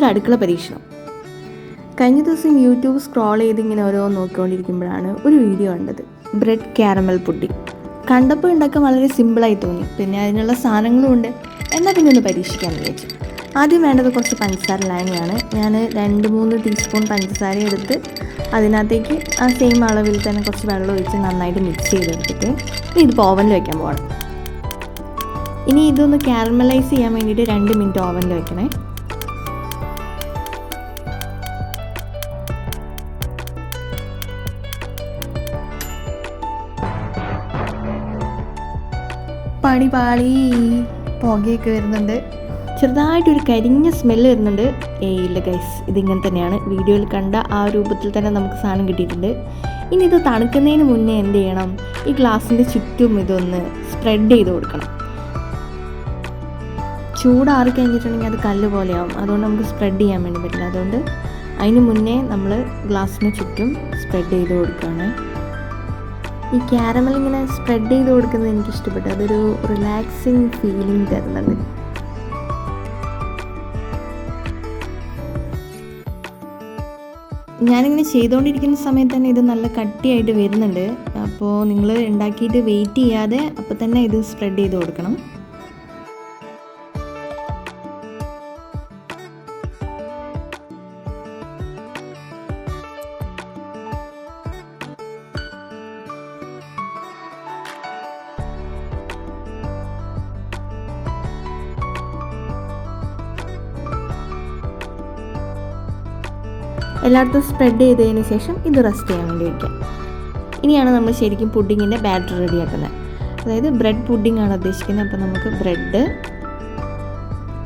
ഒരു അടുക്കള പരീക്ഷണം. കഴിഞ്ഞ ദിവസം യൂട്യൂബ് സ്ക്രോൾ ചെയ്ത് ഇങ്ങനെ ഓരോ നോക്കിക്കൊണ്ടിരിക്കുമ്പോഴാണ് ഒരു വീഡിയോ കണ്ടത്, ബ്രെഡ് കാരമൽ പുഡിംഗ്. കണ്ടപ്പോൾ ഉണ്ടാക്കാൻ വളരെ സിമ്പിളായി തോന്നി. പിന്നെ അതിനുള്ള സാധനങ്ങളും ഉണ്ട്. എന്നാൽ പിന്നെ ഒന്ന് പരീക്ഷിക്കാമെന്ന് വിചാരിച്ചു. ആദ്യം വേണ്ടത് കുറച്ച് പഞ്ചസാര ലായനിയാണ്. ഞാൻ 2-3 ടീസ്പൂൺ പഞ്ചസാര എടുത്ത് അതിനകത്തേക്ക് ആ സെയിം അളവിൽ തന്നെ കുറച്ച് വെള്ളം ഒഴിച്ച് നന്നായിട്ട് മിക്സ് ചെയ്തെടുത്തിട്ട് ഇതിപ്പോൾ ഓവനിൽ വയ്ക്കാൻ പോകണം. ഇനി ഇതൊന്ന് കാരമലൈസ് ചെയ്യാൻ വേണ്ടിയിട്ട് 2 മിനിറ്റ് ഓവനിൽ വയ്ക്കണേ. പാളി പുകയൊക്കെ വരുന്നുണ്ട്, ചെറുതായിട്ടൊരു കരിഞ്ഞ സ്മെല്ല് വരുന്നുണ്ട്. ഇല്ല ഗൈസ്, ഇതിങ്ങനെ തന്നെയാണ്. വീഡിയോയിൽ കണ്ട ആ രൂപത്തിൽ തന്നെ നമുക്ക് സാധനം കിട്ടിയിട്ടുണ്ട്. ഇനി ഇത് തണുക്കുന്നതിന് മുന്നേ എന്ത് ചെയ്യണം, ഈ ഗ്ലാസിൻ്റെ ചുറ്റും ഇതൊന്ന് സ്പ്രെഡ് ചെയ്ത് കൊടുക്കണം. ചൂടാറി കഴിഞ്ഞിട്ടുണ്ടെങ്കിൽ അത് കല്ല് പോലെയാവും. അതുകൊണ്ട് നമുക്ക് സ്പ്രെഡ് ചെയ്യാൻ വേണ്ടി പറ്റില്ല. അതുകൊണ്ട് അതിന് മുന്നേ നമ്മൾ ഗ്ലാസ്സിന് ചുറ്റും സ്പ്രെഡ് ചെയ്ത് കൊടുക്കുകയാണ്. ഈ കാരമൽ ഇങ്ങനെ സ്പ്രെഡ് ചെയ്ത് കൊടുക്കുന്നത് എനിക്കിഷ്ടപ്പെട്ടു. അതൊരു റിലാക്സിങ് ഫീലിംഗ് തരുന്നുണ്ട്. ഞാനിങ്ങനെ ചെയ്തുകൊണ്ടിരിക്കുന്ന സമയത്ത് തന്നെ ഇത് നല്ല കട്ടിയായിട്ട് വരുന്നുണ്ട്. അപ്പോൾ നിങ്ങൾ ഉണ്ടാക്കിയിട്ട് വെയിറ്റ് ചെയ്യാതെ അപ്പോൾ തന്നെ ഇത് സ്പ്രെഡ് ചെയ്ത് കൊടുക്കണം. എല്ലായിടത്തും സ്പ്രെഡ് ചെയ്തതിന് ശേഷം ഇത് റെസ്റ്റ് ചെയ്യാൻ വേണ്ടി വയ്ക്കാം. ഇനിയാണ് നമ്മൾ ശരിക്കും പുഡിങ്ങിൻ്റെ ബാറ്റർ റെഡിയാക്കുന്നത്. അതായത് ബ്രെഡ് പുഡിംഗ് ആണ് ഉദ്ദേശിക്കുന്നത്. അപ്പോൾ നമുക്ക് ബ്രെഡ്,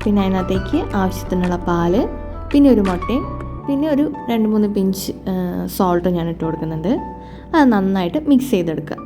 പിന്നെ അതിനകത്തേക്ക് ആവശ്യത്തിനുള്ള പാല്, പിന്നെ ഒരു മുട്ടയും, പിന്നെ ഒരു 2-3 പിഞ്ച് സോൾട്ടും ഞാൻ ഇട്ട് കൊടുക്കുന്നുണ്ട്. അത് നന്നായിട്ട് മിക്സ് ചെയ്തെടുക്കുക.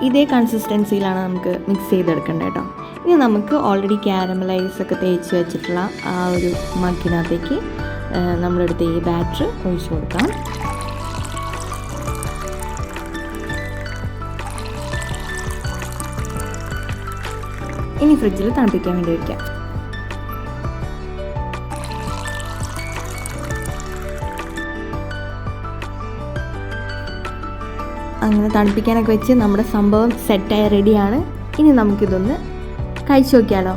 ഇതേ കൺസിസ്റ്റൻസിയിലാണ് നമുക്ക് മിക്സ് ചെയ്തെടുക്കേണ്ടത് കേട്ടോ. ഇനി നമുക്ക് ഓൾറെഡി കാരമലൈസ് ഒക്കെ തേച്ച് വെച്ചിട്ടുള്ള ആ ഒരു മഗ്ഗിനകത്തേക്ക് നമ്മളെടുത്ത് ഈ ബാറ്റർ ഒഴിച്ചു കൊടുക്കാം. ഇനി ഫ്രിഡ്ജിൽ തണുപ്പിക്കാൻ വേണ്ടി വയ്ക്കാം. അങ്ങനെ തണുപ്പിക്കാനൊക്കെ വെച്ച് നമ്മുടെ സംഭവം സെറ്റായി റെഡിയാണ്. ഇനി നമുക്കിതൊന്ന് കഴിച്ചു നോക്കിയാലോ.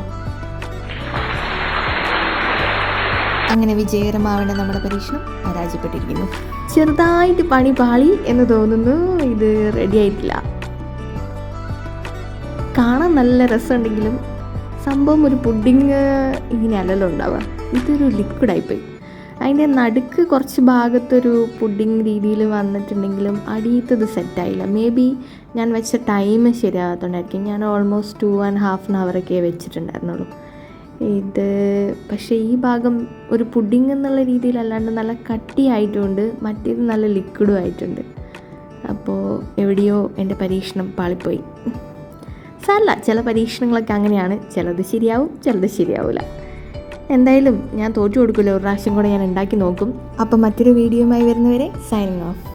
അങ്ങനെ വിജയകരമാവേണ്ട നമ്മുടെ പരീക്ഷണം പരാജയപ്പെട്ടിരിക്കുന്നു. ചെറുതായിട്ട് പണി പാളി എന്ന് തോന്നുന്നു. ഇത് റെഡി ആയിട്ടില്ല. കാണാൻ നല്ല രസമുണ്ടെങ്കിലും സംഭവം ഒരു പുഡിങ് ഇങ്ങനെയല്ലല്ലോ ഉണ്ടാവുക. ഇതൊരു ലിക്വിഡായിപ്പോയി. അതിൻ്റെ നടുക്ക് കുറച്ച് ഭാഗത്തൊരു പുഡിങ് രീതിയിൽ വന്നിട്ടുണ്ടെങ്കിലും അടിയത്തത് സെറ്റായില്ല. മേ ബി ഞാൻ വെച്ച ടൈം ശരിയാകാത്തതുകൊണ്ടായിരിക്കും. ഞാൻ ഓൾമോസ്റ്റ് 2.5 hour വെച്ചിട്ടുണ്ടായിരുന്നുള്ളൂ. ഇത് പക്ഷേ ഈ ഭാഗം ഒരു പുഡിങ് എന്നുള്ള രീതിയിലല്ലാണ്ട് നല്ല കട്ടിയായിട്ടുണ്ട്, മറ്റേത് നല്ല ലിക്വിഡും ആയിട്ടുണ്ട്. അപ്പോൾ എവിടെയോ എൻ്റെ പരീക്ഷണം പാളിപ്പോയി. സാരമില്ല, ചില പരീക്ഷണങ്ങളൊക്കെ അങ്ങനെയാണ്. ചിലത് ശരിയാവും, ചിലത് ശരിയാവില്ല. എന്തായാലും ഞാൻ തോറ്റു കൊടുക്കില്ല. ഒരു പ്രാവശ്യം കൂടെ ഞാൻ ഉണ്ടാക്കി നോക്കും. അപ്പം മറ്റൊരു വീഡിയോയുമായി വരുന്നവരെ സൈനിങ് ഓഫ്.